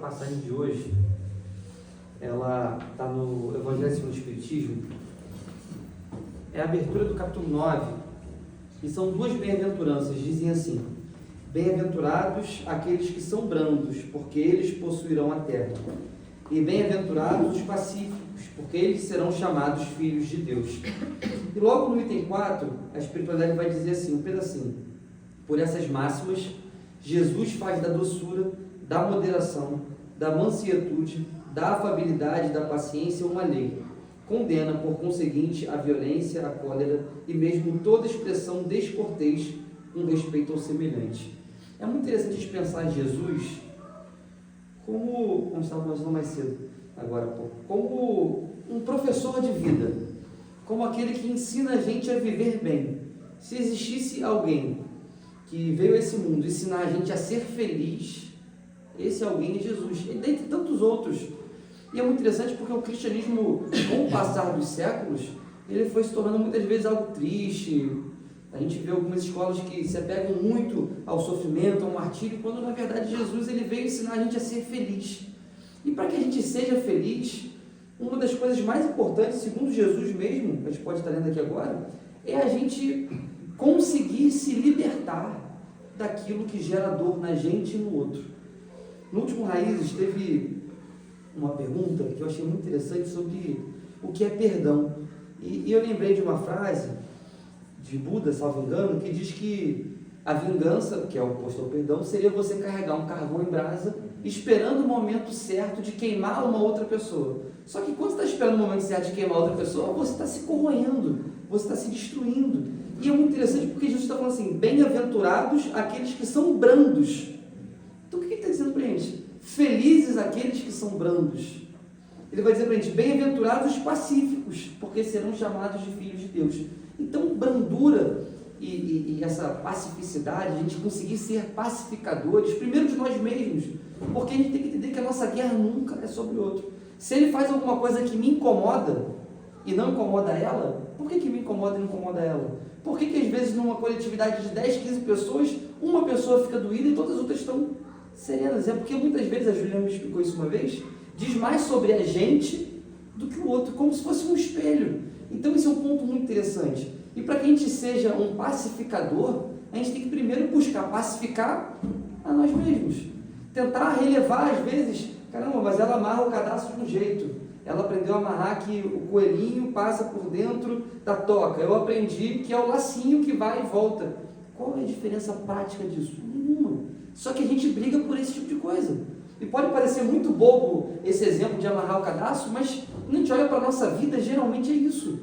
passagem de hoje, ela está no Evangelho segundo o Espiritismo, é a abertura do capítulo 9, e são duas bem-aventuranças, dizem assim: bem-aventurados aqueles que são brandos, porque eles possuirão a terra, e bem-aventurados os pacíficos, porque eles serão chamados filhos de Deus. E logo no item 4, a espiritualidade vai dizer assim, um pedacinho: por essas máximas, Jesus faz da doçura, da moderação, da mansietude, da afabilidade, da paciência uma lei. Condena, por conseguinte, a violência, a cólera e mesmo toda expressão descortês com respeito ao semelhante. É muito interessante a gente pensar em Jesus como estava imaginando mais cedo, agora há pouco, como um professor de vida, como aquele que ensina a gente a viver bem. Se existisse alguém que veio a esse mundo ensinar a gente a ser feliz, esse alguém é Jesus, e dentre tantos outros. E é muito interessante porque o cristianismo, com o passar dos séculos, ele foi se tornando muitas vezes algo triste. A gente vê algumas escolas que se apegam muito ao sofrimento, ao martírio, quando na verdade Jesus ele veio ensinar a gente a ser feliz. E para que a gente seja feliz, uma das coisas mais importantes, segundo Jesus mesmo, a gente pode estar lendo aqui agora, é a gente conseguir se libertar daquilo que gera dor na gente e no outro. No último Raízes teve uma pergunta que eu achei muito interessante sobre o que é perdão. E eu lembrei de uma frase de Buda, salvo engano, que diz que a vingança, que é o oposto ao perdão, seria você carregar um carvão em brasa, esperando o momento certo de queimar uma outra pessoa. Só que quando você está esperando o momento certo de queimar outra pessoa, você está se corroendo, você está se destruindo. E é muito interessante porque Jesus está falando assim: bem-aventurados aqueles que são brandos. Então o que ele está dizendo para a gente? Felizes aqueles que são brandos. Ele vai dizer para a gente: bem-aventurados os pacíficos, porque serão chamados de filhos de Deus. Então, brandura e essa pacificidade, a gente conseguir ser pacificadores, primeiro de nós mesmos, porque a gente tem que entender que a nossa guerra nunca é sobre o outro. Se ele faz alguma coisa que me incomoda e não incomoda ela, por que me incomoda e não incomoda ela? Por que às vezes numa coletividade de 10, 15 pessoas, uma pessoa fica doída e todas as outras estão serenas? É porque muitas vezes, a Juliana me explicou isso uma vez, diz mais sobre a gente do que o outro, como se fosse um espelho. Então esse é um ponto muito interessante. E para que a gente seja um pacificador, a gente tem que primeiro buscar pacificar a nós mesmos. Tentar relevar às vezes, caramba, mas ela amarra o cadastro de um jeito. Ela aprendeu a amarrar que o coelhinho passa por dentro da toca. Eu aprendi que é o lacinho que vai e volta. Qual é a diferença prática disso? Nenhuma. Só que a gente briga por esse tipo de coisa. E pode parecer muito bobo esse exemplo de amarrar o cadastro, mas quando a gente olha para a nossa vida, geralmente é isso.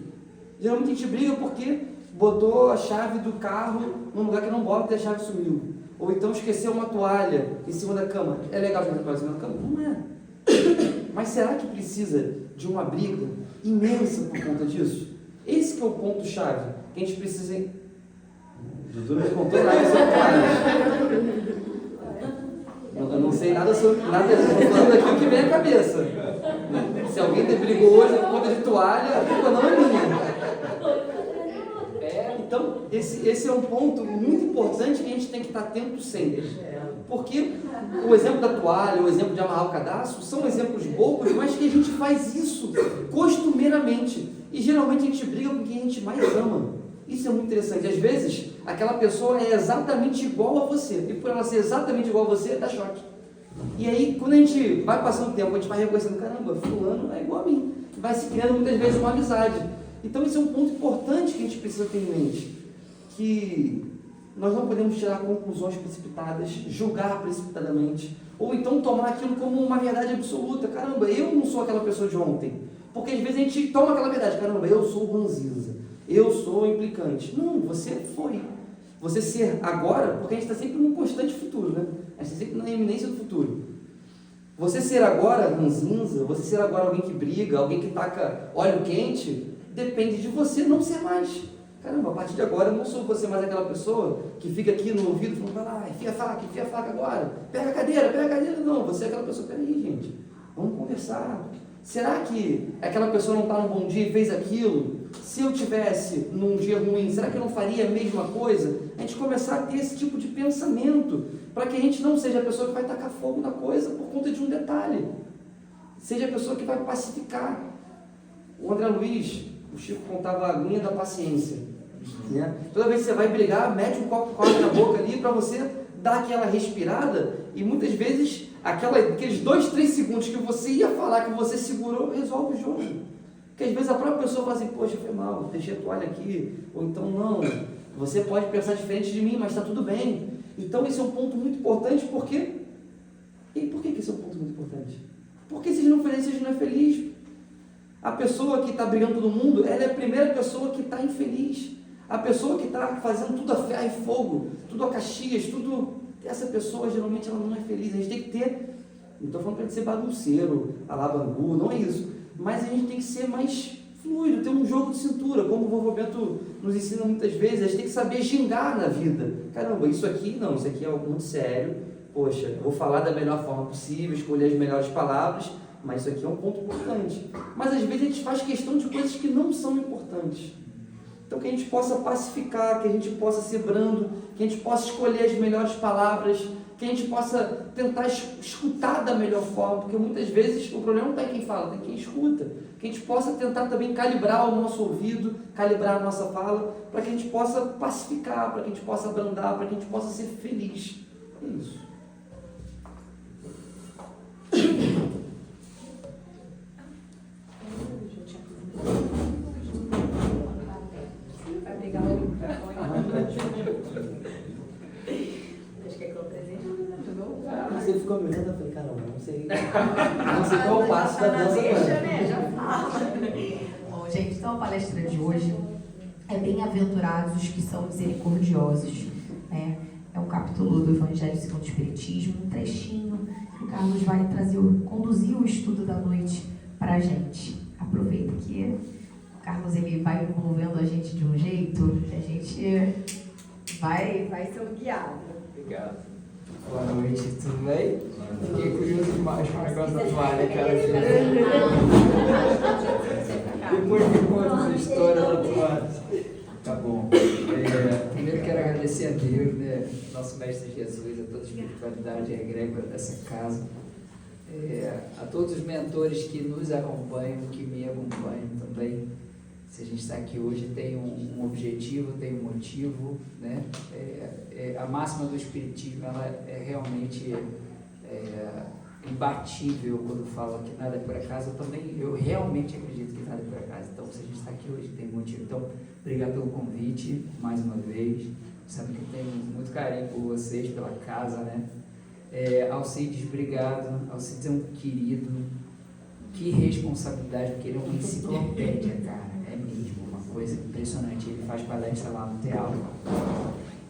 Geralmente a gente briga porque botou a chave do carro num lugar que não bota e a chave sumiu. Ou então esqueceu uma toalha em cima da cama. É legal jogar a toalha em cima da cama? Não é. Mas será que precisa de uma briga imensa por conta disso? Esse que é o ponto-chave que a gente precisa... Dudu me contou nada sobre toalhas. Eu não sei nada sobre nada, estou falando aqui o que vem à cabeça. Se alguém brigou hoje por conta de toalha, a culpa não é minha. Então, esse é um ponto muito importante que a gente tem que estar atento sempre. Porque o exemplo da toalha, o exemplo de amarrar o cadastro, são exemplos bobos, mas que a gente faz isso costumeiramente. E geralmente a gente briga com quem a gente mais ama. Isso é muito interessante. Às vezes, aquela pessoa é exatamente igual a você. E por ela ser exatamente igual a você, dá choque. E aí, quando a gente vai passando o tempo, a gente vai reconhecendo: caramba, fulano é igual a mim. Vai se criando muitas vezes uma amizade. Então, esse é um ponto importante que a gente precisa ter em mente. Que nós não podemos tirar conclusões precipitadas, julgar precipitadamente, ou então tomar aquilo como uma verdade absoluta. Caramba, eu não sou aquela pessoa de ontem. Porque às vezes a gente toma aquela verdade: caramba, eu sou ranzinza, eu sou implicante. Não, você foi. Você ser agora, porque a gente está sempre num constante futuro, né? A gente está sempre na iminência do futuro. Você ser agora ranzinza, você ser agora alguém que briga, alguém que taca óleo quente, depende de você não ser mais. Caramba, a partir de agora eu não sou você mais aquela pessoa que fica aqui no ouvido falando: vai lá, enfia a faca agora, pega a cadeira. Não, você é aquela pessoa: peraí, gente, vamos conversar. Será que aquela pessoa não está num bom dia e fez aquilo? se eu tivesse num dia ruim, será que eu não faria a mesma coisa? A gente começar a ter esse tipo de pensamento, para que a gente não seja a pessoa que vai tacar fogo na coisa por conta de um detalhe, seja a pessoa que vai pacificar. O André Luiz, o Chico contava a aguinha da paciência, né? Toda vez que você vai brigar, mete um copo de água na boca ali para você dar aquela respirada, e muitas vezes aqueles 2, 3 segundos que você ia falar, que você segurou, resolve o jogo. Porque às vezes a própria pessoa fala assim, poxa, foi mal, deixei a toalha aqui, ou então não, você pode pensar diferente de mim, mas está tudo bem. Então esse é um ponto muito importante, porque... E por que esse é um ponto muito importante? Porque se a gente não feliz, a gente não é feliz. A pessoa que está brigando todo mundo, ela é a primeira pessoa que está infeliz. A pessoa que está fazendo tudo a ferro e fogo, tudo a Caxias, tudo... Essa pessoa, geralmente, ela não é feliz. A gente tem que ter... Não estou falando para ser bagunceiro, alabangu, não é isso. Mas a gente tem que ser mais fluido, ter um jogo de cintura, como o vovô Bento nos ensina muitas vezes. A gente tem que saber gingar na vida. Caramba, isso aqui não, isso aqui é algo muito sério. Poxa, eu vou falar da melhor forma possível, escolher as melhores palavras, mas isso aqui é um ponto importante. Mas às vezes a gente faz questão de coisas que não são importantes. Então que a gente possa pacificar, que a gente possa ser brando, que a gente possa escolher as melhores palavras, que a gente possa tentar escutar da melhor forma, porque muitas vezes o problema não está em quem fala, está em quem escuta. Que a gente possa tentar também calibrar o nosso ouvido, calibrar a nossa fala, para que a gente possa pacificar, para que a gente possa abrandar, para que a gente possa ser feliz. É isso. Você ficou me olhando, eu falei, caramba, não sei qual é o passo da dança agora. Né? Já fala. Bom, gente, então a palestra de hoje é Bem-aventurados os que são misericordiosos, né? É um capítulo do Evangelho segundo o Espiritismo, um trechinho que o Carlos vai conduzir o estudo da noite para a gente. Aproveita que o Carlos ele vai envolvendo a gente de um jeito que a gente vai ser guiado. Obrigado. Boa noite, tudo bem? Fiquei curioso demais com o negócio da toalha, cara. Depois me conta essa história da toalha. Tá bom. Primeiro quero agradecer a Deus, né? Nosso Mestre Jesus, a toda a espiritualidade e a egrégora dessa casa. A todos os mentores que nos acompanham, que me acompanham também. Se a gente está aqui hoje, tem um objetivo, tem um motivo, né? A máxima do Espiritismo, ela é realmente imbatível quando fala que nada é por acaso. Eu realmente acredito que nada é por acaso. Então, se a gente está aqui hoje, tem um motivo. Então, obrigado pelo convite, mais uma vez. Sabe que eu tenho muito carinho por vocês, pela casa, né? Alcides, obrigado. Alcides é um querido. Que responsabilidade, porque ele é uma enciclopédia, cara. É mesmo, uma coisa impressionante. Ele faz palestra lá no Teal.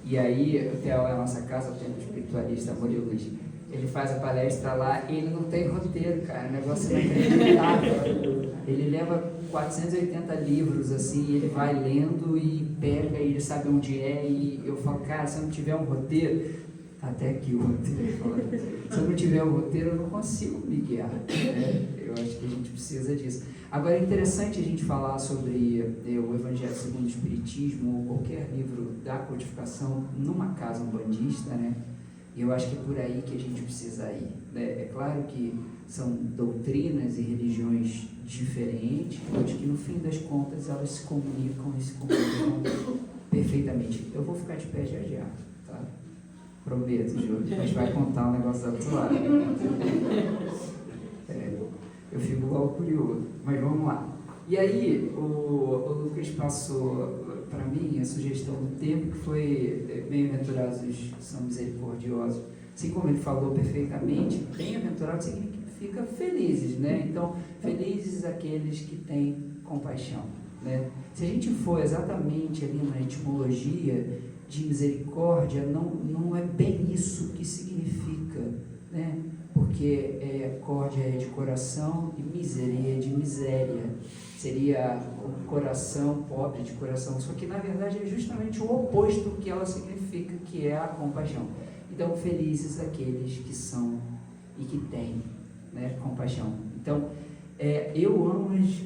E aí, o Teal é a nossa casa, o Templo Espiritualista Amor e Luz. Ele faz a palestra lá e ele não tem roteiro, cara. O negócio é inacreditável. Ele leva 480 livros, assim, e ele vai lendo e pega, e ele sabe onde é. E eu falo, cara, se eu não tiver um roteiro, até aqui o roteiro, se eu não tiver um roteiro, eu não consigo me guiar, né? Eu acho que a gente precisa disso. Agora, é interessante a gente falar sobre o Evangelho segundo o Espiritismo, ou qualquer livro da codificação, numa casa umbandista, né? E eu acho que é por aí que a gente precisa ir, né? É claro que são doutrinas e religiões diferentes, mas que no fim das contas elas se comunicam e se comunicam perfeitamente. Eu vou ficar de pé já, tá? Prometo, Júlio, a gente vai contar um negócio da toalha. Eu fico logo curioso, mas vamos lá. E aí, o Lucas passou para mim a sugestão do tempo, que foi bem-aventurados que são misericordiosos. Assim como ele falou perfeitamente, bem-aventurados significa felizes, né? Então, felizes aqueles que têm compaixão, né? Se a gente for exatamente ali na etimologia de misericórdia, não é bem isso que significa, né? Porque córdia é de coração e miseria é de miséria. Seria um coração pobre de coração. Só que, na verdade, é justamente o oposto que ela significa, que é a compaixão. Então, felizes aqueles que são e que têm, né, compaixão. Então, eu amo as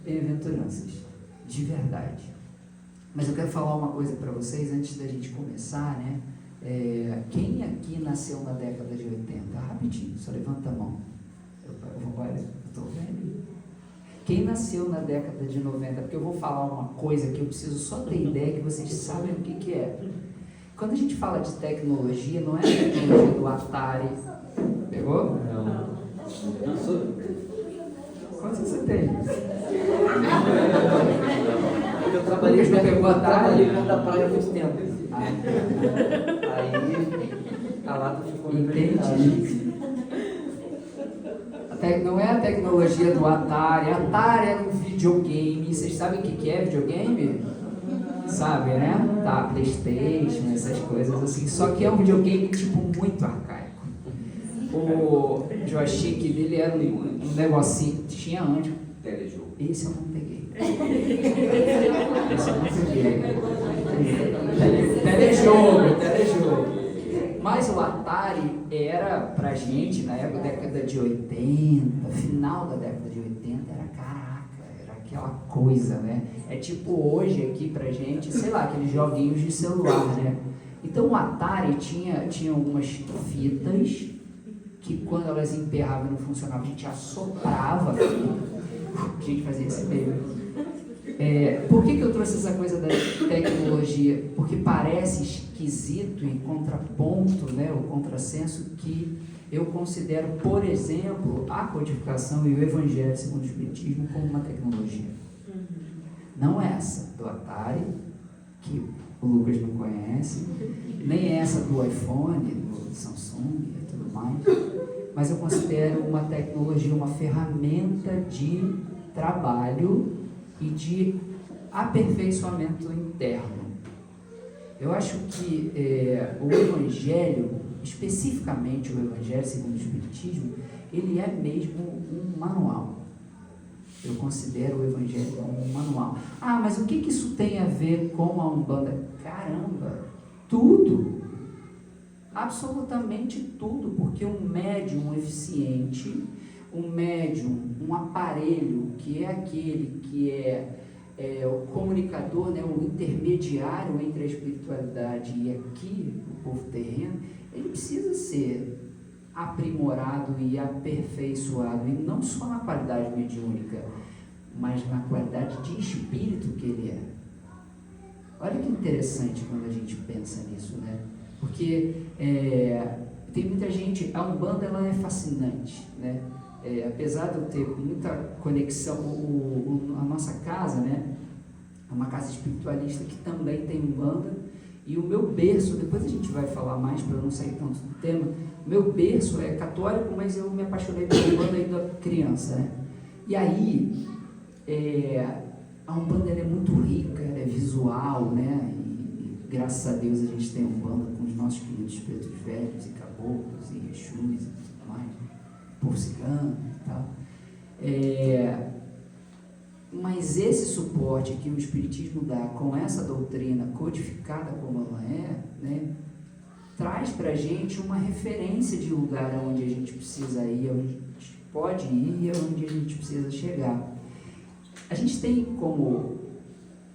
bem-aventuranças, de verdade. Mas eu quero falar uma coisa para vocês antes da gente começar, né? Quem aqui nasceu na década de 80? Rapidinho, só levanta a mão. Olha, eu estou vendo. Quem nasceu na década de 90? Porque eu vou falar uma coisa que eu preciso só ter ideia que vocês sabem o que é. Quando a gente fala de tecnologia, não é a tecnologia do Atari. Pegou? Não. Quantos você tem? Eu trabalhei Lucas não pegou Atari? perto da praia há muito tempo. Ah, Aí a lata ficou entendi. Não é a tecnologia do Atari. Atari era um videogame. Vocês sabem o que é videogame? Sabe, né? Tá, PlayStation, essas coisas assim. Só que é um videogame tipo muito arcaico. O joystick dele era um negocinho. Tinha antes. Telejogo. Esse eu não peguei. Esse eu não peguei. Telejogo. Mas o Atari era pra gente, na época da década de 80, final da década de 80, era caraca, era aquela coisa, né? É tipo hoje aqui pra gente, sei lá, aqueles joguinhos de celular, né? Então o Atari tinha algumas fitas que quando elas emperravam e não funcionavam, a gente assoprava aqui, a gente fazia esse meio. Por que eu trouxe essa coisa da tecnologia? Porque parece esquisito e contraponto, né, o contrassenso que eu considero, por exemplo, a codificação e o Evangelho segundo o Espiritismo como uma tecnologia. Não essa do Atari, que o Lucas não conhece, nem essa do iPhone, do Samsung e tudo mais, mas eu considero uma tecnologia, uma ferramenta de trabalho e de aperfeiçoamento interno. Eu acho que o Evangelho, especificamente o Evangelho segundo o Espiritismo, ele é mesmo um manual. Eu considero o Evangelho como um manual. Ah, mas o que isso tem a ver com a Umbanda? Caramba, tudo. Absolutamente tudo, porque um médium eficiente, um médium, um aparelho que é aquele que é o comunicador, né, o intermediário entre a espiritualidade e aqui, o povo terreno, ele precisa ser aprimorado e aperfeiçoado, e não só na qualidade mediúnica, mas na qualidade de espírito que ele é. Olha que interessante quando a gente pensa nisso, né? Porque tem muita gente, a Umbanda ela é fascinante, né? Apesar de eu ter muita conexão, a nossa casa, né, é uma casa espiritualista que também tem Umbanda, e o meu berço, depois a gente vai falar mais para eu não sair tanto do tema, meu berço é católico, mas eu me apaixonei pela Umbanda ainda criança, né? E aí, a Umbanda ela é muito rica, ela é visual, né? E graças a Deus a gente tem Umbanda com os nossos queridos pretos velhos e caboclos e exus e tudo mais, por cigano e tal. Mas esse suporte que o Espiritismo dá com essa doutrina codificada como ela é, né, traz para a gente uma referência de lugar onde a gente precisa ir, onde a gente pode ir e onde a gente precisa chegar. A gente tem como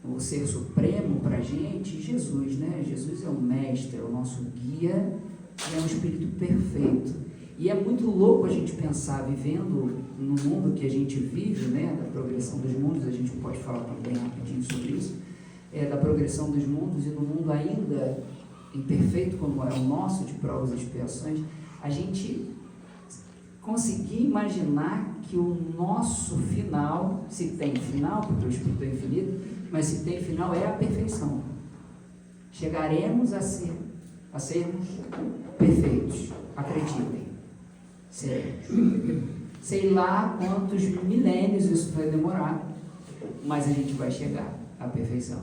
o ser supremo para a gente Jesus, né? Jesus é o mestre, é o nosso guia, é um espírito perfeito. E é muito louco a gente pensar, vivendo no mundo que a gente vive, né, da progressão dos mundos, a gente pode falar também rapidinho sobre isso, da progressão dos mundos, e no mundo ainda imperfeito como é o nosso, de provas e expiações, a gente conseguir imaginar que o nosso final, se tem final, porque o Espírito é infinito, mas se tem final é a perfeição. Chegaremos a sermos perfeitos, acreditem. Sei lá quantos milênios isso vai demorar, mas a gente vai chegar à perfeição.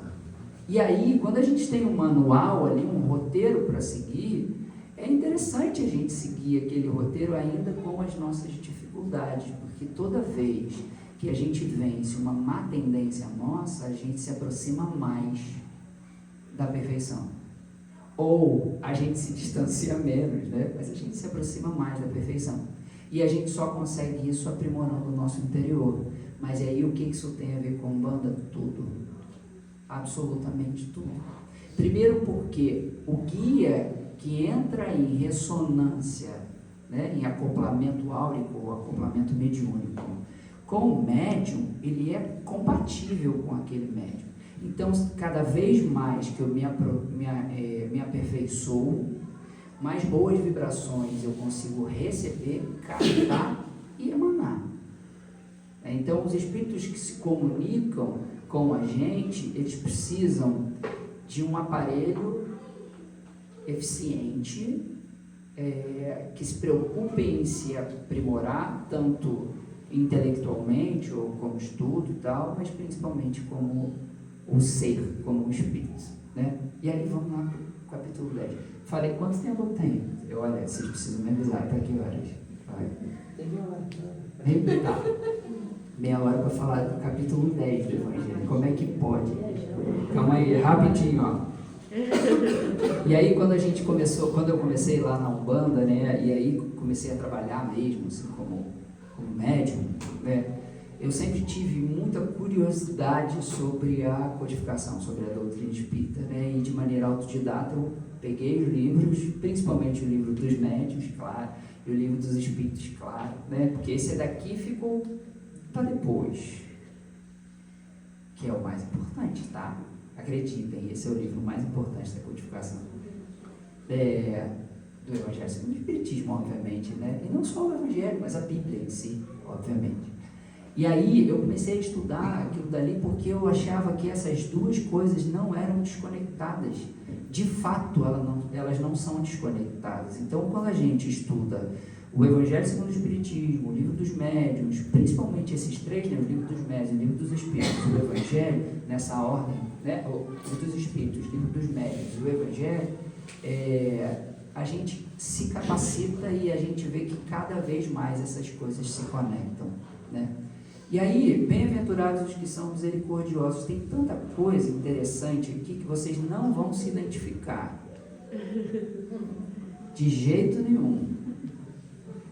E aí, quando a gente tem um manual ali, um roteiro para seguir, é interessante a gente seguir aquele roteiro ainda com as nossas dificuldades, porque toda vez que a gente vence uma má tendência nossa, a gente se aproxima mais da perfeição. Ou a gente se distancia menos, né? Mas a gente se aproxima mais da perfeição. E a gente só consegue isso aprimorando o nosso interior. Mas aí o que isso tem a ver com Umbanda? Tudo. Absolutamente tudo. Primeiro porque o guia que entra em ressonância, né, em acoplamento áurico ou acoplamento mediúnico com o médium, ele é compatível com aquele médium. Então, cada vez mais que eu me aperfeiçoo, mais boas vibrações eu consigo receber, captar e emanar. Então, os espíritos que se comunicam com a gente, eles precisam de um aparelho eficiente, que se preocupe em se aprimorar, tanto intelectualmente ou como estudo e tal, mas principalmente como o ser, como o espírito, né? E aí vamos lá para o capítulo 10. Falei, quanto tempo eu tenho? Olha, vocês precisam me avisar para que horas. Vai. Tem meia hora. Tá. Meia hora para falar do capítulo 10 do Evangelho. Como é que pode? Calma aí, rapidinho, ó. E aí quando eu comecei lá na Umbanda, né? E aí comecei a trabalhar mesmo, assim, como médium, né? Eu sempre tive muita curiosidade sobre a codificação, sobre a doutrina espírita, né? E de maneira autodidata eu peguei os livros, principalmente o livro dos médiuns, claro, e o livro dos espíritos, claro, né? Porque esse daqui ficou para depois, que é o mais importante, tá? Acreditem, esse é o livro mais importante da codificação do Evangelho segundo o Espiritismo, obviamente, né? E não só o Evangelho, mas a Bíblia em si, obviamente. E aí eu comecei a estudar aquilo dali porque eu achava que essas duas coisas não eram desconectadas. De fato, elas não são desconectadas. Então, quando a gente estuda o Evangelho segundo o Espiritismo, o livro dos médiuns, principalmente esses três, né, o livro dos médiuns, o livro dos espíritos e o Evangelho, nessa ordem, né, o livro dos espíritos, o livro dos médiuns e o Evangelho, a gente se capacita e a gente vê que cada vez mais essas coisas se conectam, né? E aí, bem-aventurados os que são misericordiosos, tem tanta coisa interessante aqui que vocês não vão se identificar, de jeito nenhum.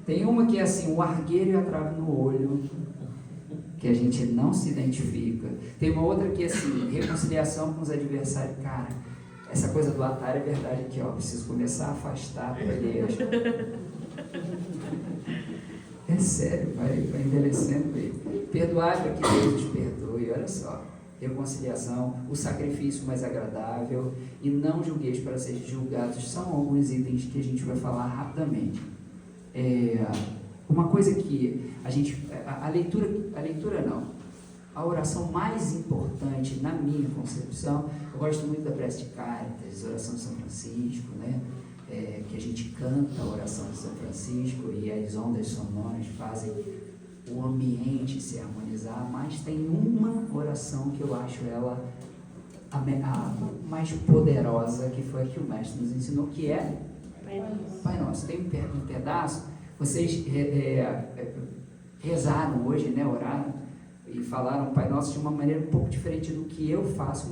Tem uma que é assim, o argueiro e a trave no olho, que a gente não se identifica. Tem uma outra que é assim, reconciliação com os adversários. Cara, essa coisa do atalho é verdade aqui, ó, preciso começar a afastar para ele. É sério, vai envelhecendo ele. Perdoar para que Deus te perdoe, olha só. Reconciliação, o sacrifício mais agradável e não julgueis para ser julgados, são alguns itens que a gente vai falar rapidamente. Uma coisa que a oração mais importante na minha concepção, eu gosto muito da prece de Cáritas, oração de São Francisco, né? Que a gente canta a oração de São Francisco e as ondas sonoras fazem o ambiente se harmonizar, mas tem uma oração que eu acho ela a mais poderosa, que foi a que o Mestre nos ensinou, que é Pai Nosso. Tem um pedaço, vocês rezaram hoje, né, oraram e falaram Pai Nosso de uma maneira um pouco diferente do que eu faço,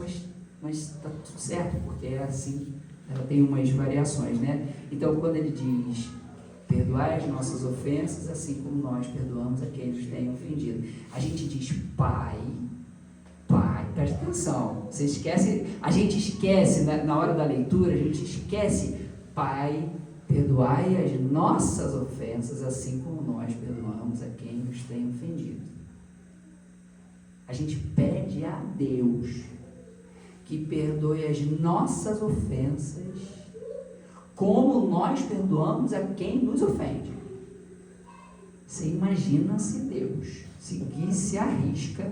mas está tudo certo, porque é assim, ela tem umas variações, né? Então, quando ele diz perdoai as nossas ofensas, assim como nós perdoamos a quem nos tem ofendido, a gente diz Pai, presta atenção, você esquece, a gente esquece, né, na hora da leitura, a gente esquece, Pai, perdoai as nossas ofensas, assim como nós perdoamos a quem nos tem ofendido. A gente pede a Deus que perdoe as nossas ofensas, como nós perdoamos a quem nos ofende. Você imagina se Deus seguisse à risca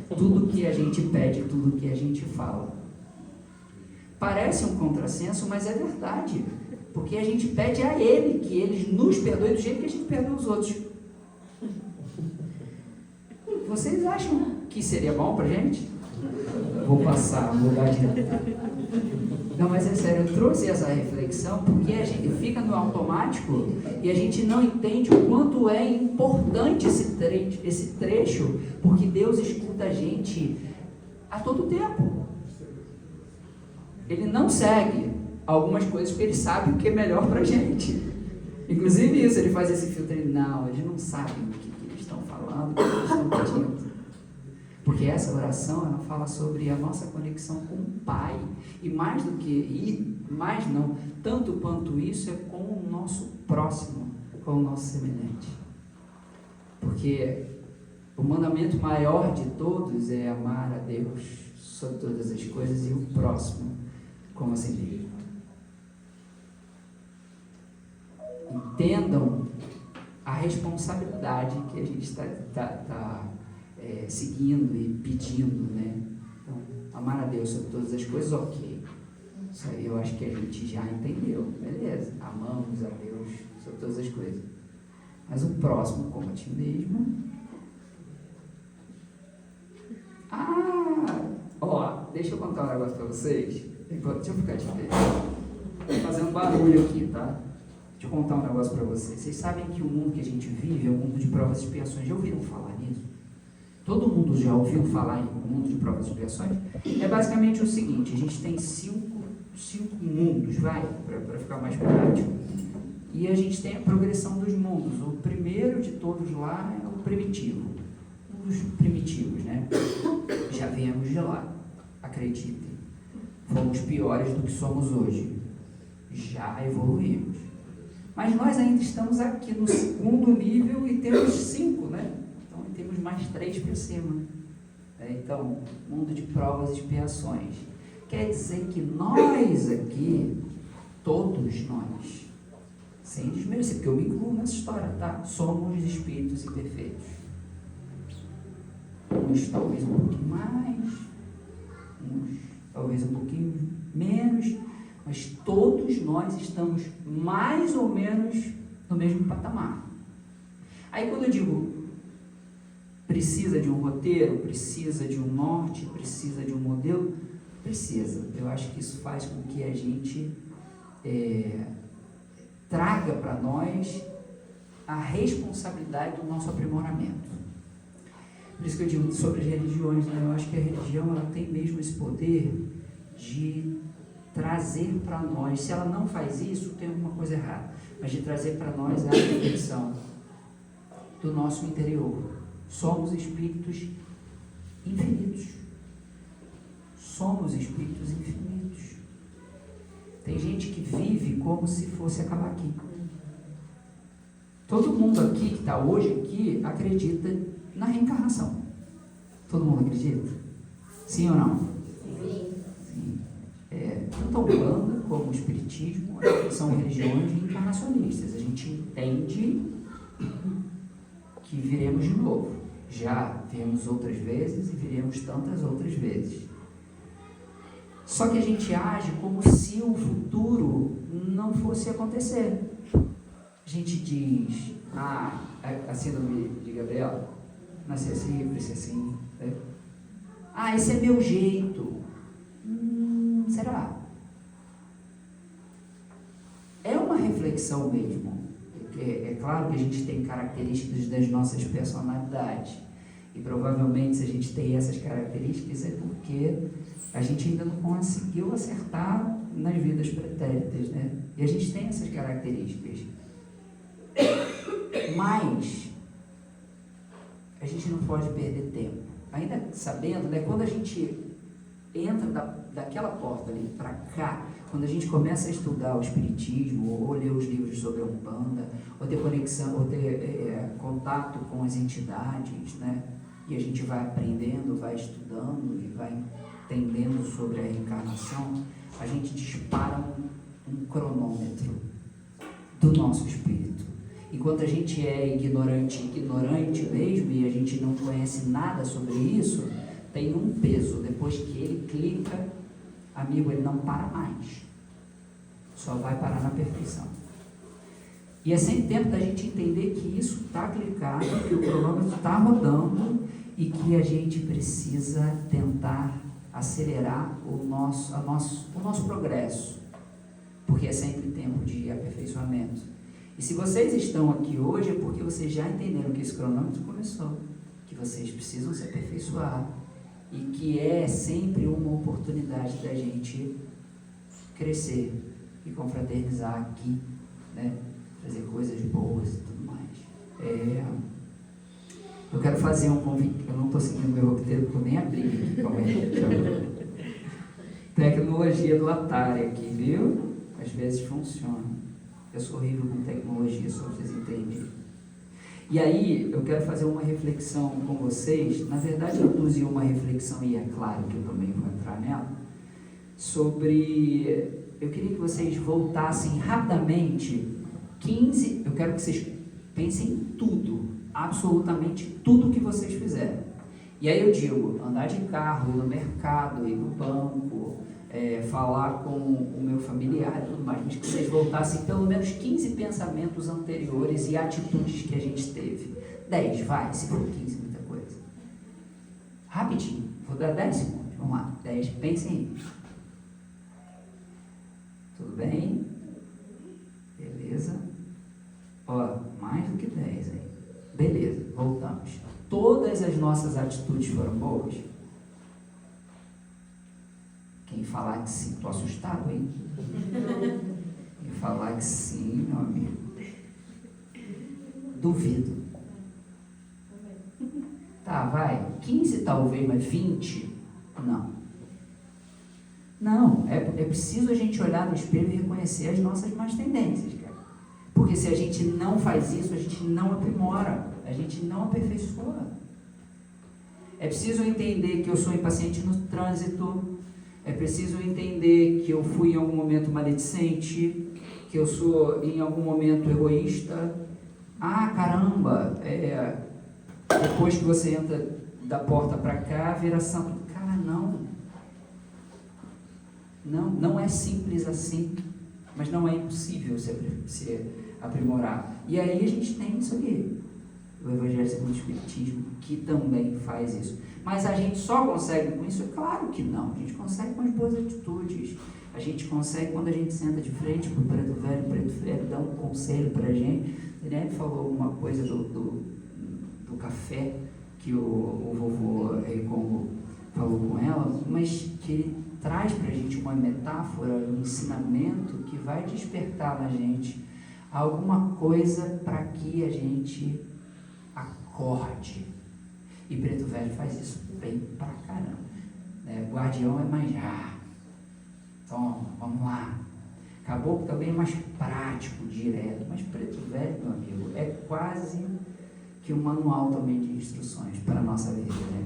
tudo que a gente pede, tudo que a gente fala. Parece um contrassenso, mas é verdade, porque a gente pede a Ele que Ele nos perdoe do jeito que a gente perdoa os outros. Vocês acham que seria bom pra gente? Vou passar no lugar de... Não, mas é sério, eu trouxe essa reflexão porque a gente fica no automático e a gente não entende o quanto é importante esse trecho, porque Deus escuta a gente a todo tempo. Ele não segue algumas coisas porque Ele sabe o que é melhor pra gente. Inclusive isso, ele faz esse filtro, não, eles não sabem o que eles estão falando, o que eles estão pedindo. Porque essa oração, ela fala sobre a nossa conexão com o Pai. Tanto quanto isso é com o nosso próximo, com o nosso semelhante. Porque o mandamento maior de todos é amar a Deus sobre todas as coisas e o próximo como a si mesmo. Entendam a responsabilidade que a gente está seguindo e pedindo, né? Então, amar a Deus sobre todas as coisas, ok. Isso aí eu acho que a gente já entendeu, beleza? Amamos a Deus sobre todas as coisas. Mas o próximo como a ti mesmo. Deixa eu contar um negócio para vocês. Deixa eu ficar de pé. Estou fazendo barulho aqui, tá? Deixa eu contar um negócio para vocês. Vocês sabem que o mundo que a gente vive é um mundo de provas e expiações. Já ouviram falar nisso? Todo mundo já ouviu falar em mundo de provas e expiações? É basicamente o seguinte: a gente tem cinco mundos, para ficar mais prático. E a gente tem a progressão dos mundos. O primeiro de todos lá é o primitivo. Um dos primitivos, né? Já viemos de lá, acreditem. Fomos piores do que somos hoje. Já evoluímos. Mas nós ainda estamos aqui no segundo nível e temos 5, né? Então temos mais 3 para cima. Então, mundo de provas e expiações. Quer dizer que nós aqui, todos nós, sem desmerecer, porque eu me incluo nessa história, tá? Somos espíritos imperfeitos. Uns talvez um pouquinho mais, uns talvez um pouquinho menos, mas todos nós estamos mais ou menos no mesmo patamar. Aí quando eu digo precisa de um roteiro, precisa de um norte, precisa de um modelo, precisa. Eu acho que isso faz com que a gente traga para nós a responsabilidade do nosso aprimoramento. Por isso que eu digo sobre as religiões, né? Eu acho que a religião ela tem mesmo esse poder de trazer para nós, se ela não faz isso, tem alguma coisa errada, mas de trazer para nós a reflexão do nosso interior. Somos espíritos infinitos. Somos espíritos infinitos. Tem gente que vive como se fosse acabar aqui. Todo mundo aqui que está hoje aqui acredita na reencarnação. Todo mundo acredita? Sim ou não? Sim. Tanto a Umbanda como o Espiritismo são religiões reencarnacionistas. A gente entende que viremos de novo. Já viemos outras vezes e viremos tantas outras vezes. Só que a gente age como se o futuro não fosse acontecer. A gente diz, a síndrome de Gabriela, nascer assim, crescer assim, né? Esse é meu jeito. Será? É uma reflexão mesmo. É claro que a gente tem características das nossas personalidades. E provavelmente se a gente tem essas características é porque a gente ainda não conseguiu acertar nas vidas pretéritas, né? E a gente tem essas características. Mas a gente não pode perder tempo. Ainda sabendo, né? Quando a gente entra daquela porta ali para cá, quando a gente começa a estudar o Espiritismo, ou ler os livros sobre a Umbanda, ou ter conexão, ou ter contato com as entidades, né? E a gente vai aprendendo, vai estudando e vai entendendo sobre a reencarnação, a gente dispara um cronômetro do nosso espírito. Enquanto a gente é ignorante mesmo, e a gente não conhece nada sobre isso, tem um peso. Depois que ele clica, amigo, ele não para mais. Só vai parar na perfeição. E é sempre tempo da gente entender que isso está clicado, que o cronômetro está rodando e que a gente precisa tentar acelerar o nosso progresso, porque é sempre tempo de aperfeiçoamento. E se vocês estão aqui hoje é porque vocês já entenderam que esse cronômetro começou, que vocês precisam se aperfeiçoar e que é sempre uma oportunidade da gente crescer e confraternizar aqui, né? trazer coisas boas e tudo mais. Eu quero fazer um convite, eu não estou seguindo meu roteiro porque eu nem abri aqui, calma aí. Tecnologia do Atari aqui, viu? Às vezes funciona. Eu sou horrível com tecnologia, só para vocês entenderem. E aí, eu quero fazer uma reflexão com vocês, na verdade eu induzi uma reflexão, e é claro que eu também vou entrar nela, sobre, eu queria que vocês voltassem rapidamente, eu quero que vocês pensem em tudo, absolutamente tudo que vocês fizeram. E aí eu digo, andar de carro, ir no mercado, ir no banco, falar com o meu familiar e tudo mais, mas que vocês voltassem pelo menos 15 pensamentos anteriores e atitudes que a gente teve. 10, vai, se for 15, muita coisa. Rapidinho, vou dar 10 segundos, vamos lá, 10, pensem aí. Tudo bem? Beleza? Ó, mais do que 10 aí. Beleza, voltamos. Todas as nossas atitudes foram boas? Quem falar que sim, estou assustado, hein? Quem falar que sim, meu amigo. Duvido. Tá, vai. 15 talvez, mas 20? Não. Não, é preciso a gente olhar no espelho e reconhecer as nossas más tendências, cara. Porque se a gente não faz isso, a gente não aprimora, a gente não aperfeiçoa. É preciso entender que eu sou impaciente no trânsito, é preciso entender que eu fui em algum momento maledicente, que eu sou em algum momento egoísta. Ah, caramba, depois que você entra da porta para cá, vira santo. Cara, não é simples assim, mas não é impossível se aprimorar. E aí a gente tem isso aqui, o Evangelho segundo o Espiritismo, que também faz isso. Mas a gente só consegue com isso? Claro que não. A gente consegue com as boas atitudes. A gente consegue quando a gente senta de frente para o preto velho dá um conselho para a gente. Ele falou uma coisa do café que o vovô Rei Congo falou com ela, mas que ele traz para a gente uma metáfora, um ensinamento que vai despertar na gente alguma coisa para que a gente acorde. E Preto Velho faz isso bem pra caramba. O Guardião é mais toma, vamos lá. Caboclo também é mais prático, direto. Mas Preto Velho, meu amigo, é quase que um manual também de instruções para a nossa vida, né?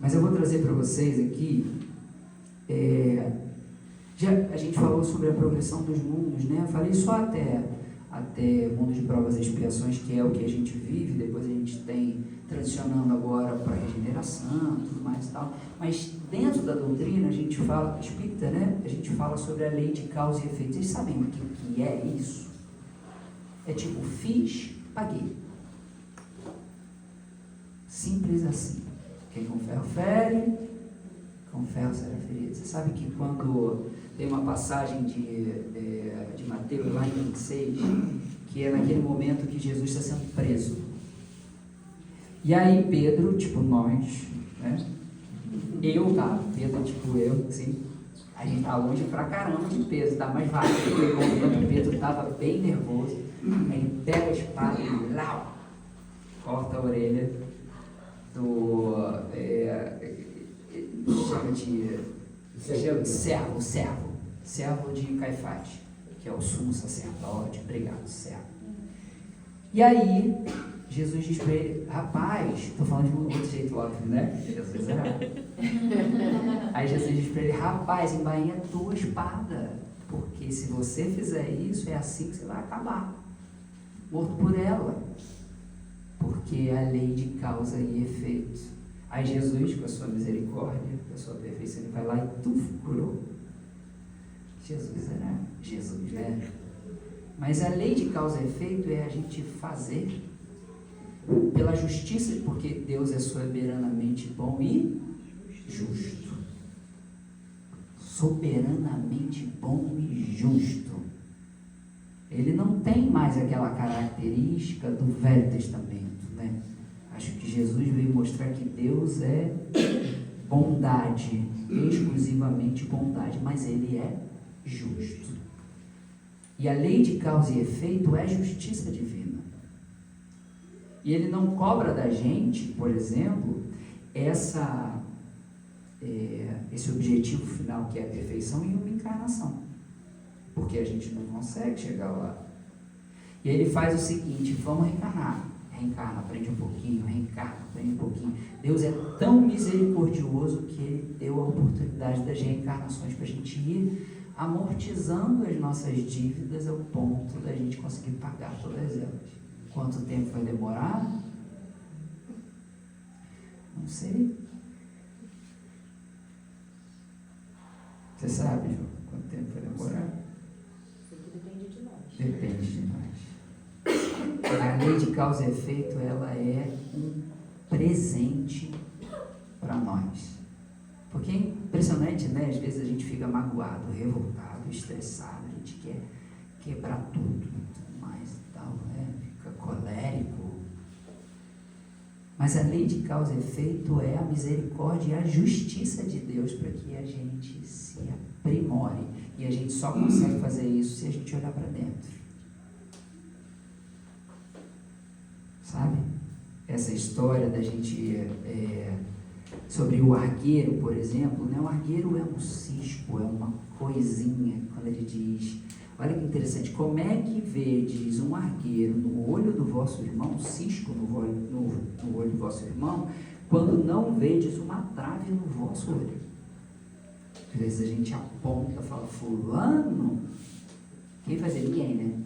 Mas eu vou trazer para vocês aqui, a gente falou sobre a progressão dos mundos, né? Eu falei só até mundo de provas e expiações, que é o que a gente vive, depois a gente tem transicionando agora para a regeneração, tudo mais e tal, mas dentro da doutrina a gente fala, espírita, né? A gente fala sobre a lei de causa e efeito. Vocês sabem o que é isso? É tipo, fiz, paguei. Simples assim. Quem com ferro fere, com ferro será ferido. Você sabe que quando tem uma passagem de Mateus lá em 26, que é naquele momento que Jesus está sendo preso. E aí Pedro, tipo nós, né? Pedro, tipo eu, assim, a gente tá longe pra caramba de peso, tá? Mas vai, Pedro estava bem nervoso, aí ele pega a espada e corta a orelha do servo de Caifás, que é o sumo sacerdote. Obrigado, servo. E aí Jesus diz para ele, rapaz, estou falando de um outro jeito óbvio, né? Jesus Aí Jesus diz para ele, rapaz, embainha a tua espada, porque se você fizer isso, é assim que você vai acabar, morto por ela, porque é a lei de causa e efeito. Aí Jesus, com a sua misericórdia, com a sua perfeição, ele vai lá e curou. Jesus, né? Mas a lei de causa e efeito é a gente fazer pela justiça, porque Deus é soberanamente bom e justo. Soberanamente bom e justo. Ele não tem mais aquela característica do Velho Testamento, né? Acho que Jesus veio mostrar que Deus é bondade, exclusivamente bondade, mas Ele é justo. E a lei de causa e efeito é justiça divina. E ele não cobra da gente, por exemplo, esse objetivo final, que é a perfeição, em uma encarnação. Porque a gente não consegue chegar lá. E aí ele faz o seguinte: vamos reencarnar. Reencarna, aprende um pouquinho, reencarna, aprende um pouquinho. Deus é tão misericordioso que Ele deu a oportunidade das reencarnações para a gente ir amortizando as nossas dívidas ao ponto da gente conseguir pagar todas elas. Quanto tempo vai demorar? Não sei. Você sabe, João, quanto tempo vai demorar? Isso aqui depende de nós. Depende de nós. A lei de causa e efeito, ela é um presente para nós. Porque é impressionante, né? Às vezes a gente fica magoado, revoltado, estressado, a gente quer quebrar tudo e tudo mais e tal, né? Fica colérico. Mas a lei de causa e efeito é a misericórdia e a justiça de Deus para que a gente se aprimore. E a gente só consegue fazer isso se a gente olhar para dentro. Sabe? Essa história da gente sobre o argueiro, por exemplo, né? O argueiro é um cisco, é uma coisinha, quando ele diz, olha que interessante, como é que vedes um argueiro no olho do vosso irmão, um cisco no olho do vosso irmão, quando não vedes uma trave no vosso olho? Às vezes a gente aponta, fala, fulano, quem faz isso? Ninguém, né?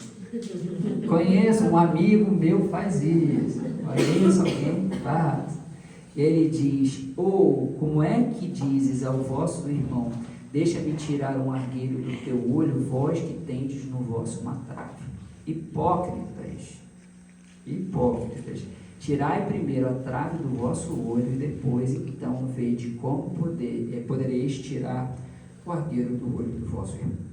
Conheço um amigo meu faz isso, conheço alguém que faz. Ele diz, como é que dizes ao vosso irmão, deixa-me tirar um argueiro do teu olho, vós que tendes no vosso uma trave. Hipócritas, tirai primeiro a trave do vosso olho e depois então vede como podereis tirar o argueiro do olho do vosso irmão.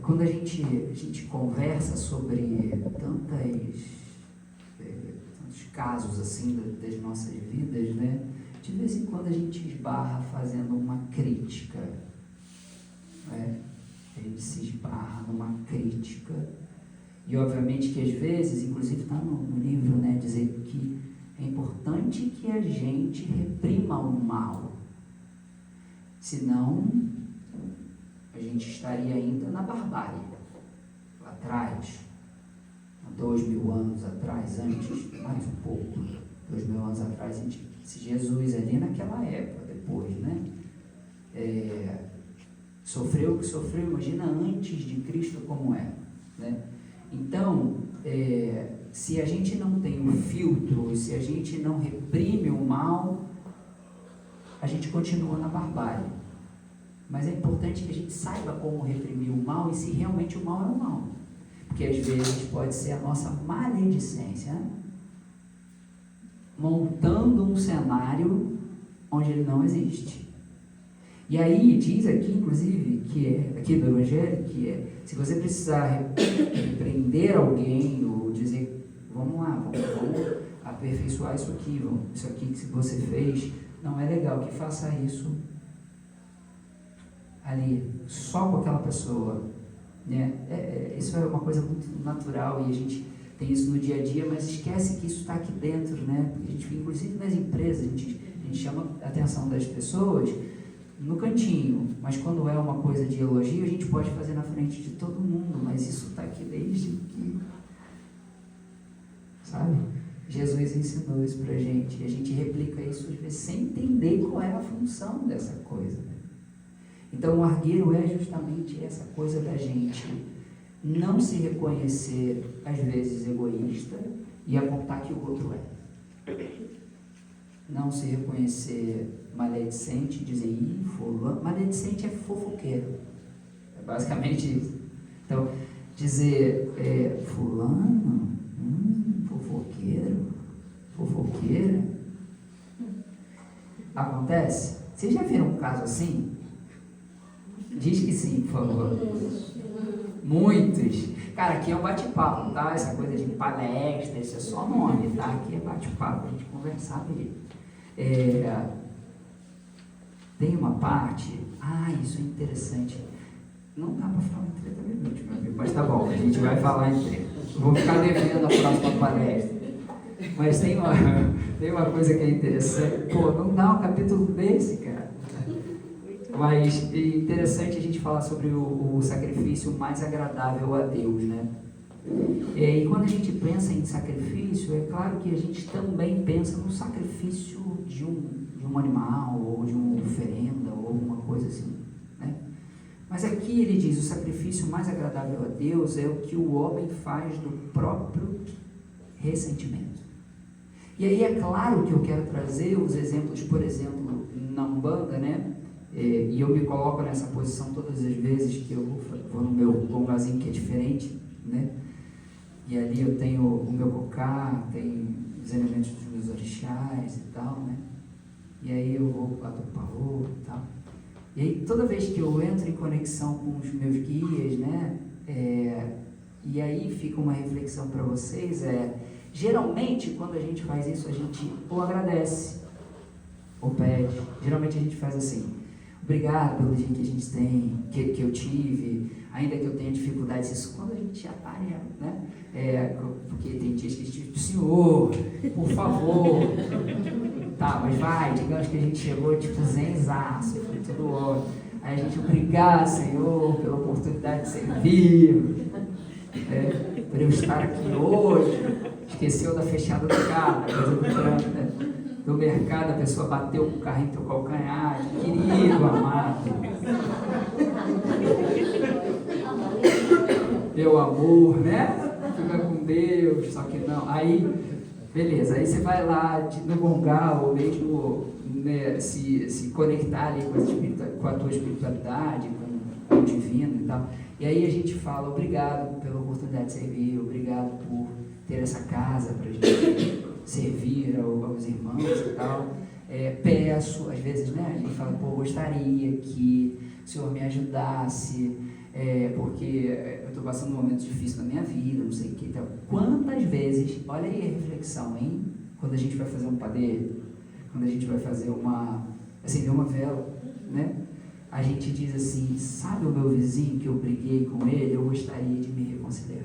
Quando a gente conversa sobre tantos casos assim das nossas vidas, né? De vez em quando a gente esbarra fazendo uma crítica, né? A gente se esbarra numa crítica, e obviamente que às vezes, inclusive está no livro, né, dizer que é importante que a gente reprima o mal, senão a gente estaria ainda na barbárie, lá atrás, há 2000 anos atrás, antes, mais um pouco, 2000 anos atrás, se Jesus ali naquela época, depois, né, sofreu o que sofreu, imagina antes de Cristo como é, né? Então, se a gente não tem um filtro, se a gente não reprime o mal, a gente continua na barbárie. Mas é importante que a gente saiba como reprimir o mal e se realmente o mal é o mal. Porque às vezes pode ser a nossa maledicência, né? Montando um cenário onde ele não existe. E aí diz aqui, inclusive, aqui do Evangelho, se você precisar repreender alguém ou dizer, vamos lá, vamos aperfeiçoar isso aqui que você fez, não é legal que faça isso ali, só com aquela pessoa, né? Isso é uma coisa muito natural e a gente tem isso no dia a dia, mas esquece que isso está aqui dentro, né? Porque a gente, inclusive nas empresas, a gente chama a atenção das pessoas no cantinho, mas quando é uma coisa de elogio, a gente pode fazer na frente de todo mundo, mas isso está aqui desde que, sabe? Jesus ensinou isso pra gente, e a gente replica isso às vezes sem entender qual é a função dessa coisa. Então o argueiro é justamente essa coisa da gente não se reconhecer, às vezes, egoísta e apontar que o outro é. Não se reconhecer maledicente e dizer, fulano. Maledicente é fofoqueiro. É basicamente isso. Então, dizer, fulano, fofoqueira. Acontece? Vocês já viram um caso assim? Diz que sim, por favor. Muitos. Cara, aqui é um bate-papo, tá? Essa coisa de palestra, isso é só nome, tá? Aqui é bate-papo, a gente conversar mesmo. Tem uma parte, isso é interessante. Não dá para falar em 30 minutos, meu amigo, mas tá bom, a gente vai falar em 30. Vou ficar devendo a próxima palestra. Mas tem uma coisa que é interessante. Pô, não dá um capítulo desse, cara. Mas é interessante a gente falar sobre o sacrifício mais agradável a Deus, né? E quando a gente pensa em sacrifício, é claro que a gente também pensa no sacrifício de um animal, ou de uma oferenda, ou alguma coisa assim, né? Mas aqui ele diz, o sacrifício mais agradável a Deus é o que o homem faz do próprio ressentimento. E aí é claro que eu quero trazer os exemplos, por exemplo, na Umbanda, né? E eu me coloco nessa posição todas as vezes que eu vou no meu lugarzinho que é diferente, né? E ali eu tenho o meu cocá, tem os elementos dos meus orixás e tal, né? E aí eu vou para o Paô e tal. E aí toda vez que eu entro em conexão com os meus guias, né? E aí fica uma reflexão para vocês, geralmente quando a gente faz isso, a gente ou agradece, ou pede. Geralmente a gente faz assim, obrigado pelo dia que a gente tem, que eu tive, ainda que eu tenha dificuldades, isso quando a gente já está, né? Porque tem dias que a gente, Senhor, por favor, tá, mas vai, digamos que a gente chegou tipo zenzaço, foi tudo ótimo. Aí a gente, obrigado, Senhor, pela oportunidade de servir, por eu estar aqui hoje. Esqueceu da fechada do carro, coisa do trânsito, né? Do mercado, a pessoa bateu com o carrinho teu calcanhar, querido, amado, meu amor, né? Fica com Deus, só que não. Aí, beleza, aí você vai lá no gongar, ou mesmo, né, se conectar ali com a tua espiritualidade, com o divino e tal. E aí a gente fala, obrigado pela oportunidade de servir, obrigado por ter essa casa para a gente servir aos irmãos e tal. Peço, às vezes, né, a gente fala, pô, gostaria que o Senhor me ajudasse, porque eu estou passando um momento difícil na minha vida, não sei o que. Então, quantas vezes, olha aí a reflexão, hein? Quando a gente vai fazer um padê, quando a gente vai fazer acender uma vela, né? A gente diz assim, sabe o meu vizinho que eu briguei com ele, eu gostaria de me reconciliar.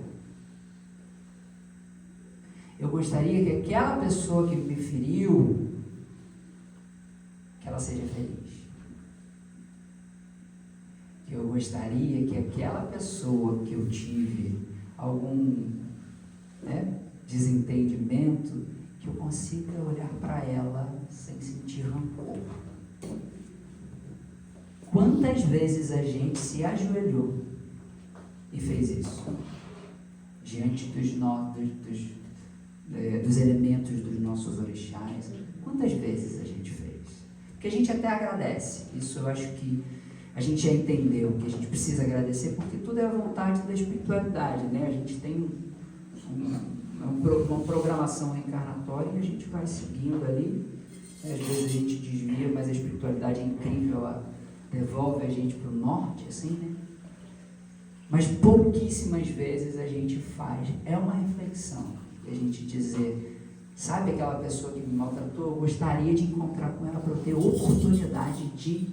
Eu gostaria que aquela pessoa que me feriu, que ela seja feliz. Eu gostaria que aquela pessoa que eu tive algum, né, desentendimento, que eu consiga olhar para ela sem sentir rancor. Quantas vezes a gente se ajoelhou e fez isso? Diante dos elementos dos nossos orixás. Quantas vezes a gente fez? Porque a gente até agradece. Isso eu acho que a gente já entendeu que a gente precisa agradecer, porque tudo é a vontade da espiritualidade, né? A gente tem uma programação reencarnatória e a gente vai seguindo ali. Às vezes a gente desvia, mas a espiritualidade é incrível, ela devolve a gente para o norte, assim, né? Mas pouquíssimas vezes a gente faz. É uma reflexão a gente dizer, sabe aquela pessoa que me maltratou? Eu gostaria de encontrar com ela para eu ter oportunidade de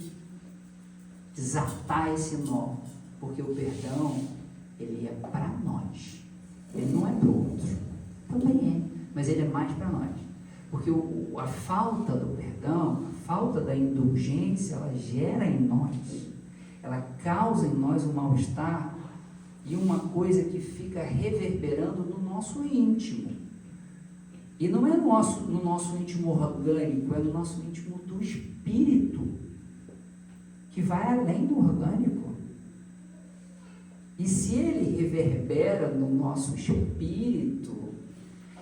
desatar esse nó, porque o perdão, ele é para nós, ele não é para o outro, também é, mas ele é mais para nós, porque a falta do perdão, a falta da indulgência, ela gera em nós, ela causa em nós um mal-estar e uma coisa que fica reverberando no nosso íntimo, e não é no nosso íntimo orgânico, é no nosso íntimo do espírito, que vai além do orgânico. E se ele reverbera no nosso espírito,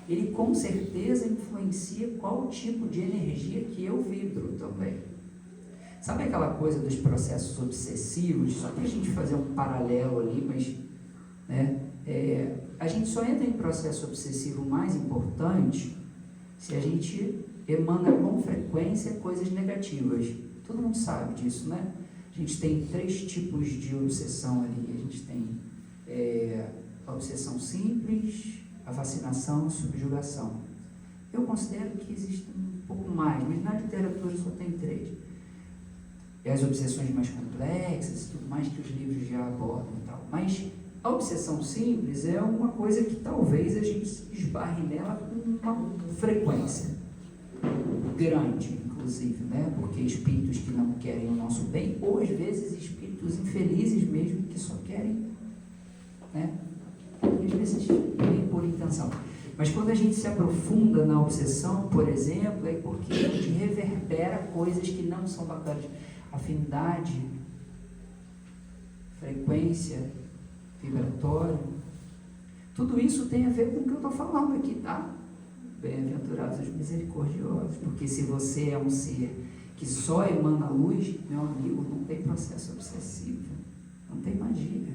ele com certeza influencia qual tipo de energia que eu vibro também. Sabe aquela coisa dos processos obsessivos? Só para a gente fazer um paralelo ali, mas, né, a gente só entra em processo obsessivo mais importante se a gente emana com frequência coisas negativas. Todo mundo sabe disso, né? A gente tem 3 tipos de obsessão ali. A gente tem a obsessão simples, a fascinação e a subjugação. Eu considero que existe um pouco mais, mas na literatura só tem 3. e as obsessões mais complexas e tudo mais que os livros já abordam e tal. Mas a obsessão simples é uma coisa que talvez a gente se esbarre nela com uma frequência grande, inclusive, né? Porque espíritos que não querem o nosso bem, ou às vezes espíritos infelizes mesmo, que só querem, né? Às vezes nem por intenção. Mas quando a gente se aprofunda na obsessão, por exemplo, é porque a gente reverbera coisas que não são bacanas. Afinidade, frequência, vibratório, tudo isso tem a ver com o que eu estou falando aqui, tá? Bem-aventurados os misericordiosos, porque se você é um ser que só emana luz, meu amigo, não tem processo obsessivo, não tem magia.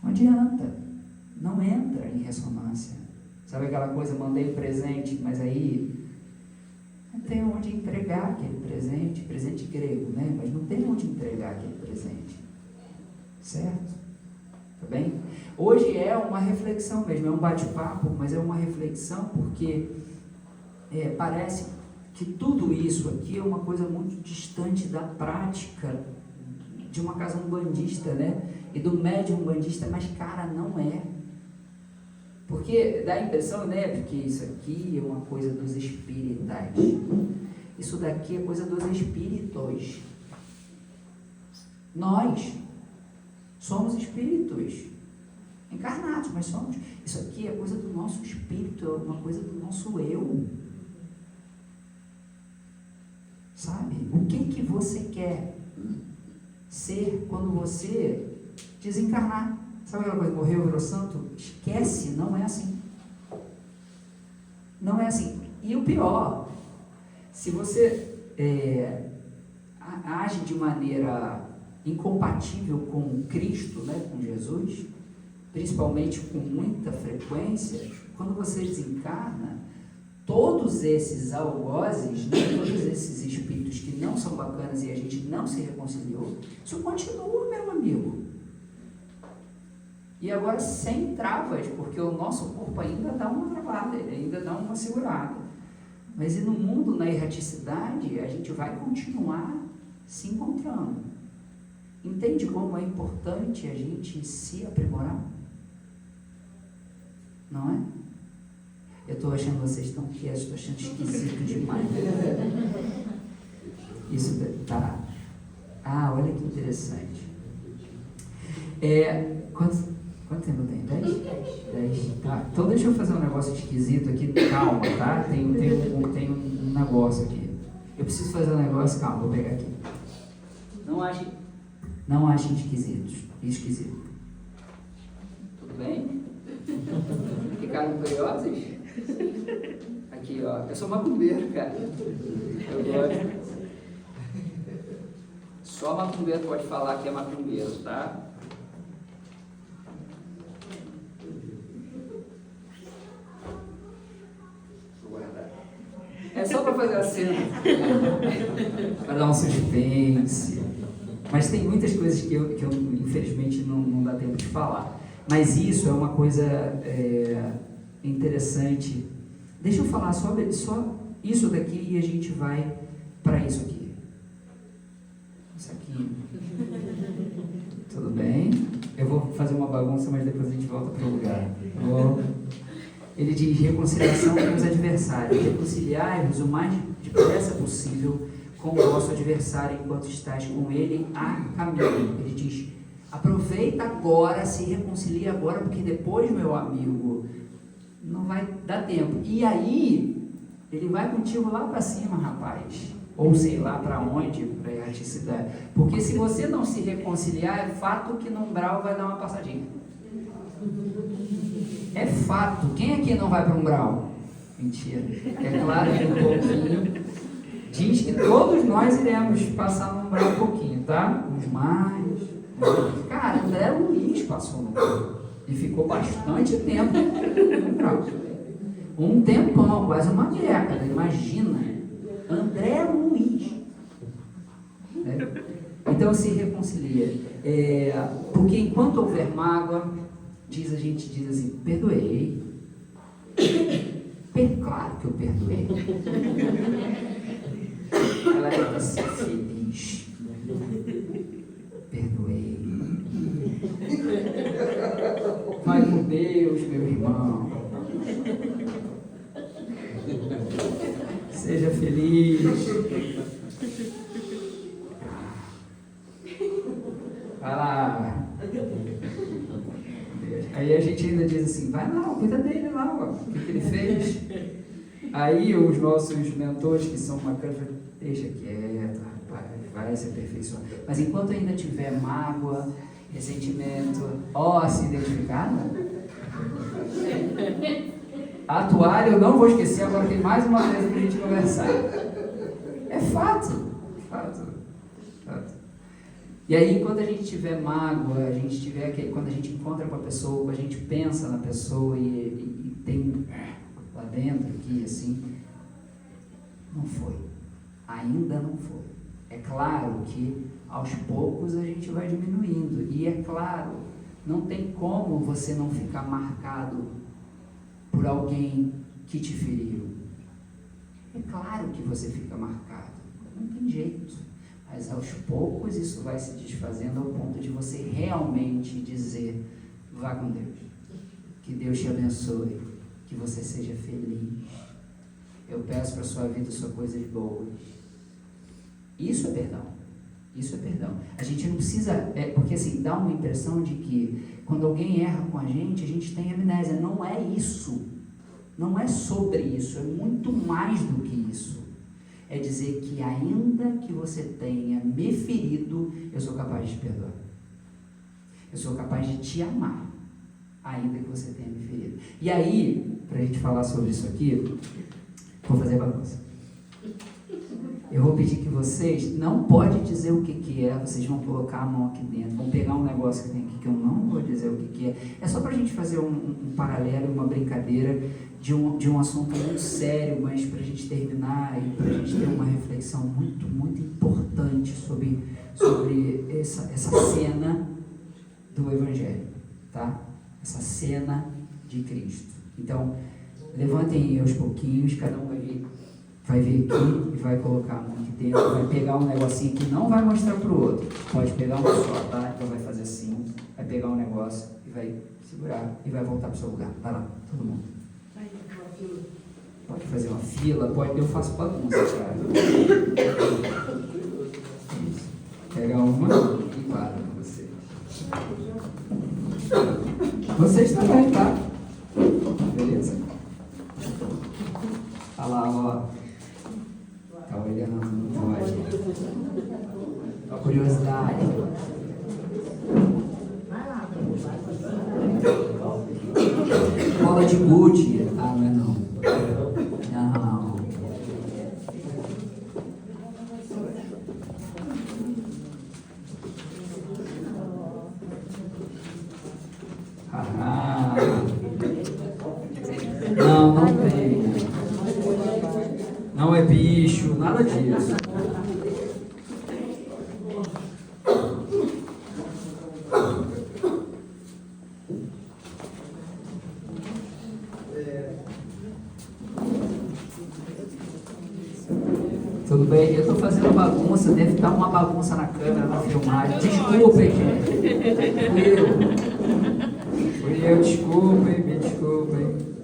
Não adianta, não entra em ressonância. Sabe aquela coisa, mandei um presente, mas aí não tem onde entregar aquele presente, presente grego, né? Mas não tem onde entregar aquele presente, certo? Tá bem? Hoje é uma reflexão mesmo, é um bate-papo, mas é uma reflexão porque parece que tudo isso aqui é uma coisa muito distante da prática de uma casa umbandista, né? E do médium umbandista, mas cara, não é. Porque dá a impressão, né, porque isso aqui é uma coisa dos espíritas. Isso daqui é coisa dos espíritos. Nós somos espíritos encarnados, mas somos. Isso aqui é coisa do nosso espírito, é uma coisa do nosso eu. Sabe? O que você quer ser quando você desencarnar? Sabe aquela coisa, morreu, virou santo? Esquece, não é assim. Não é assim. E o pior, se você age de maneira incompatível com Cristo, né, com Jesus, principalmente com muita frequência, quando você desencarna, todos esses algozes, né, todos esses espíritos que não são bacanas e a gente não se reconciliou, isso continua, meu amigo. E agora sem travas, porque o nosso corpo ainda dá uma travada, ele ainda dá uma segurada. Mas e no mundo, na erraticidade, a gente vai continuar se encontrando. Entende como é importante a gente se aprimorar? Não é? Eu estou achando vocês tão quietos, estou achando esquisito demais. Isso tá. Ah, olha que interessante. Quanto tempo tem? 10? Tá. Então deixa eu fazer um negócio esquisito aqui. Calma, tá? Tem um negócio aqui. Eu preciso fazer um negócio, calma, vou pegar aqui. Não achem esquisito. Tudo bem? Ficaram curiosos? Aqui, ó. Eu sou macumbeiro, cara. Eu gosto. Só macumbeiro pode falar que é macumbeiro, tá? Vou guardar. É só para fazer a cena. Para dar um suspense. Mas tem muitas coisas que eu infelizmente não dá tempo de falar. Mas isso é uma coisa interessante. Deixa eu falar só isso daqui e a gente vai para isso aqui. Isso aqui. Tudo bem? Eu vou fazer uma bagunça, mas depois a gente volta para o lugar. Ele diz: reconciliação com os adversários. Reconciliai-vos o mais depressa possível com o vosso adversário enquanto estáis com ele a caminho. Ele diz: aproveita agora, se reconcilia agora, porque depois, meu amigo, não vai dar tempo. E aí, ele vai contigo lá para cima, rapaz. Ou sei lá para onde, para a erraticidade. Porque se você não se reconciliar, é fato que no umbral vai dar uma passadinha. É fato. Quem aqui não vai para o umbral? Mentira. É claro que um pouquinho. Diz que todos nós iremos passar no umbral um pouquinho, tá? Uns mais. Cara, André Luiz passou no umbral. E ficou bastante tempo no umbral. Um tempão, quase uma década, imagina. André Luiz. Então se reconcilia. Porque enquanto houver mágoa, a gente diz assim: perdoei. Claro que eu perdoei. ser feliz. Perdoei. Vai com Deus, meu irmão. Seja feliz. Vai lá. Aí a gente ainda diz assim, vai lá, cuida dele lá, ó. O que ele fez? Aí os nossos mentores, que são bacanas, falam, deixa quieto, rapaz, vai se aperfeiçoar. Mas enquanto ainda tiver mágoa, ressentimento, se identificada, a toalha eu não vou esquecer, agora tem mais uma vez pra gente conversar. É fato. E aí, quando a gente tiver mágoa, quando a gente encontra com a pessoa, quando a gente pensa na pessoa e tem lá dentro aqui, assim, não foi. Ainda não foi. É claro que aos poucos a gente vai diminuindo. E é claro, não tem como você não ficar marcado por alguém que te feriu. É claro que você fica marcado. Não tem jeito. Mas aos poucos isso vai se desfazendo ao ponto de você realmente dizer, vá com Deus. Que Deus te abençoe. Que você seja feliz. Eu peço para a sua vida só coisas boas. Isso é perdão. Isso é perdão. A gente não precisa, porque assim, dá uma impressão de que quando alguém erra com a gente tem amnésia. Não é isso. Não é sobre isso. É muito mais do que isso. É dizer que ainda que você tenha me ferido, eu sou capaz de te perdoar. Eu sou capaz de te amar, ainda que você tenha me ferido. E aí, para a gente falar sobre isso aqui, vou fazer bagunça. Eu vou pedir que vocês, não podem dizer o que é, vocês vão colocar a mão aqui dentro, vão pegar um negócio que tem aqui que eu não vou dizer o que é. É só para a gente fazer um paralelo, uma brincadeira de um assunto muito sério, mas para a gente terminar e para a gente ter uma reflexão muito, muito importante sobre essa cena do Evangelho, tá? Essa cena de Cristo. Então, levantem aos pouquinhos, cada um vai vir aqui e vai colocar a mão aqui dentro, vai pegar um negocinho que não vai mostrar para o outro, pode pegar um só, tá? Então vai fazer assim, vai pegar um negócio e vai segurar e vai voltar para o seu lugar. Vai lá, todo mundo. Pode fazer uma fila, eu faço bagunça, cara. Pega uma e para com vocês. Vocês também, tá? Beleza? Olha lá, ó. Tá olhando, olha. Curiosidade. Bola de gude. Ah, não é não. Não. Não tem. Não é bicho, nada disso. Tudo bem? Eu estou fazendo bagunça, deve estar uma bagunça na câmera, na filmagem. Desculpem, gente. Fui eu, desculpem, me desculpem.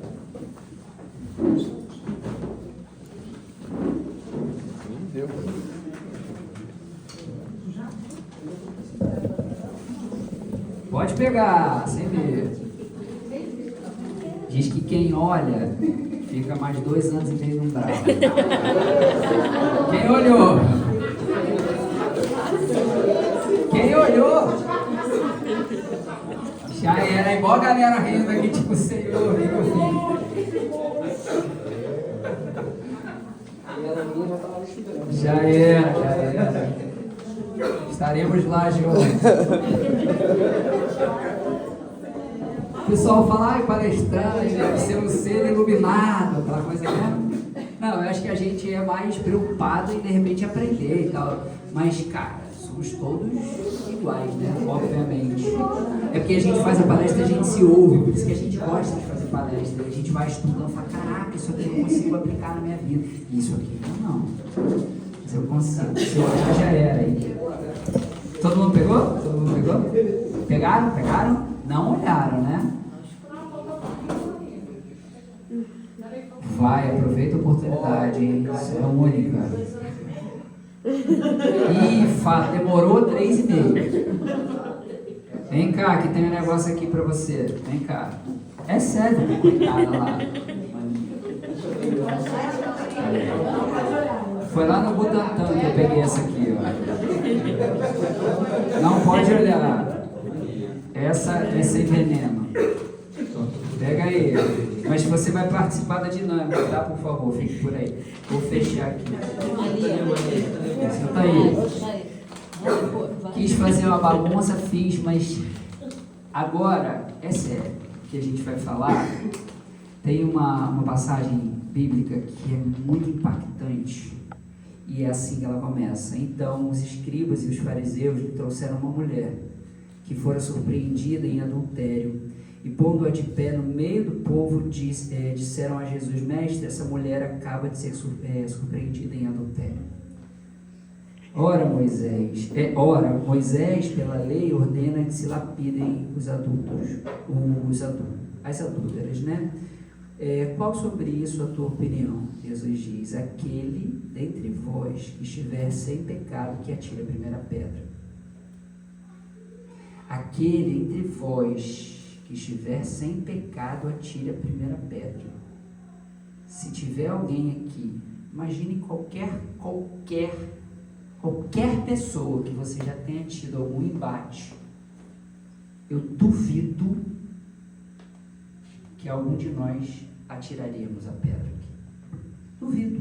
Pode pegar, sem medo. Diz que quem olha fica mais 2 anos e meio no bravo. Quem olhou? Quem olhou? Já era, igual a galera rindo aqui, tipo, Senhor, meu filho. Já era. Estaremos lá, João. O pessoal fala, palestrante, deve ser um ser iluminado, aquela coisa, né? Não, eu acho que a gente é mais preocupado em, de repente, aprender e tal. Mas, cara, somos todos iguais, né? Obviamente. É porque a gente faz a palestra e a gente se ouve, por isso que a gente gosta de fazer palestra. A gente vai estudando e fala, caraca, isso aqui eu consigo aplicar na minha vida. Isso aqui, não. Se eu consigo. Se eu olhar, já era aí. Todo mundo pegou? Todo mundo pegou? Pegaram? Pegaram? Não olharam, né? Vai, aproveita a oportunidade, hein? Isso é única. Ih, demorou 3,5. Vem cá, que tem um negócio aqui pra você. Vem cá. É sério, coitada lá. Foi lá no Butantan que eu peguei essa aqui, ó. Não pode olhar. Essa sem veneno. Pega aí. Mas você vai participar da dinâmica, tá? Por favor, fique por aí. Vou fechar aqui. Senta aí. Quis fazer uma bagunça, fiz, mas agora, é sério, que a gente vai falar. Tem uma passagem bíblica que é muito impactante. E é assim que ela começa. Então, os escribas e os fariseus lhe trouxeram uma mulher que fora surpreendida em adultério. E pondo-a de pé no meio do povo, disseram a Jesus: Mestre, essa mulher acaba de ser surpreendida em adultério. Ora, Moisés, pela lei, ordena que se lapidem as adúlteras, né? Qual sobre isso a tua opinião? Jesus diz: aquele dentre vós que estiver sem pecado, que atire a primeira pedra. Aquele entre vós que estiver sem pecado, atire a primeira pedra. Se tiver alguém aqui, imagine qualquer pessoa que você já tenha tido algum embate, eu duvido que algum de nós atiraríamos a pedra aqui. Duvido.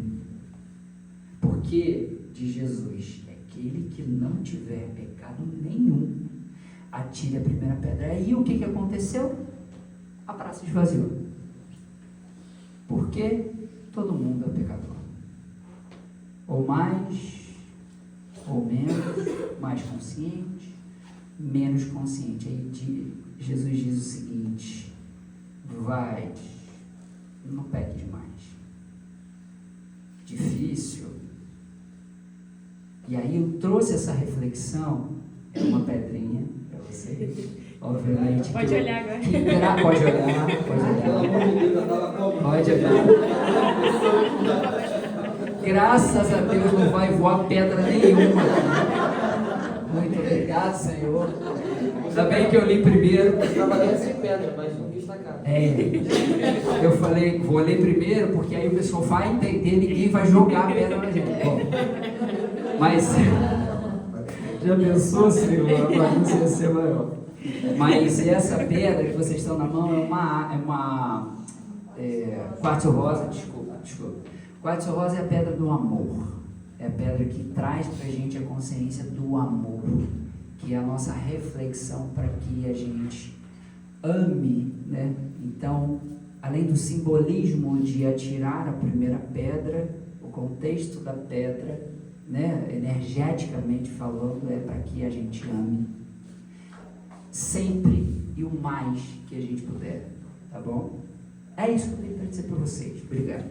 Porque de Jesus, aquele que não tiver pecado nenhum, atire a primeira pedra. Aí o que aconteceu? A praça esvaziou. Porque todo mundo é pecador. Ou mais, ou menos, mais consciente, menos consciente. Aí Jesus diz o seguinte: vai, não peque demais. Difícil. E aí eu trouxe essa reflexão, é uma pedrinha para você, obviamente. Pode olhar agora. Pode olhar. Pode olhar. Graças a Deus não vai voar pedra nenhuma. Muito obrigado, Senhor. Ainda bem que eu li primeiro. Eu trabalhei sem pedra, mas não vi cara. Eu falei, vou ler primeiro, porque aí o pessoal vai entender, ninguém vai jogar a pedra na gente. Bom, mas já pensou, Senhor? A bagunça ia ser maior. Mas essa pedra que vocês estão na mão é uma quartzo rosa, desculpa. Quartzo rosa é a pedra do amor. É a pedra que traz para a gente a consciência do amor, que é a nossa reflexão para que a gente ame, né? Então, além do simbolismo de atirar a primeira pedra, o contexto da pedra, né, energeticamente falando, é para que a gente ame sempre e o mais que a gente puder, tá bom? É isso que eu tenho para dizer para vocês. Obrigado.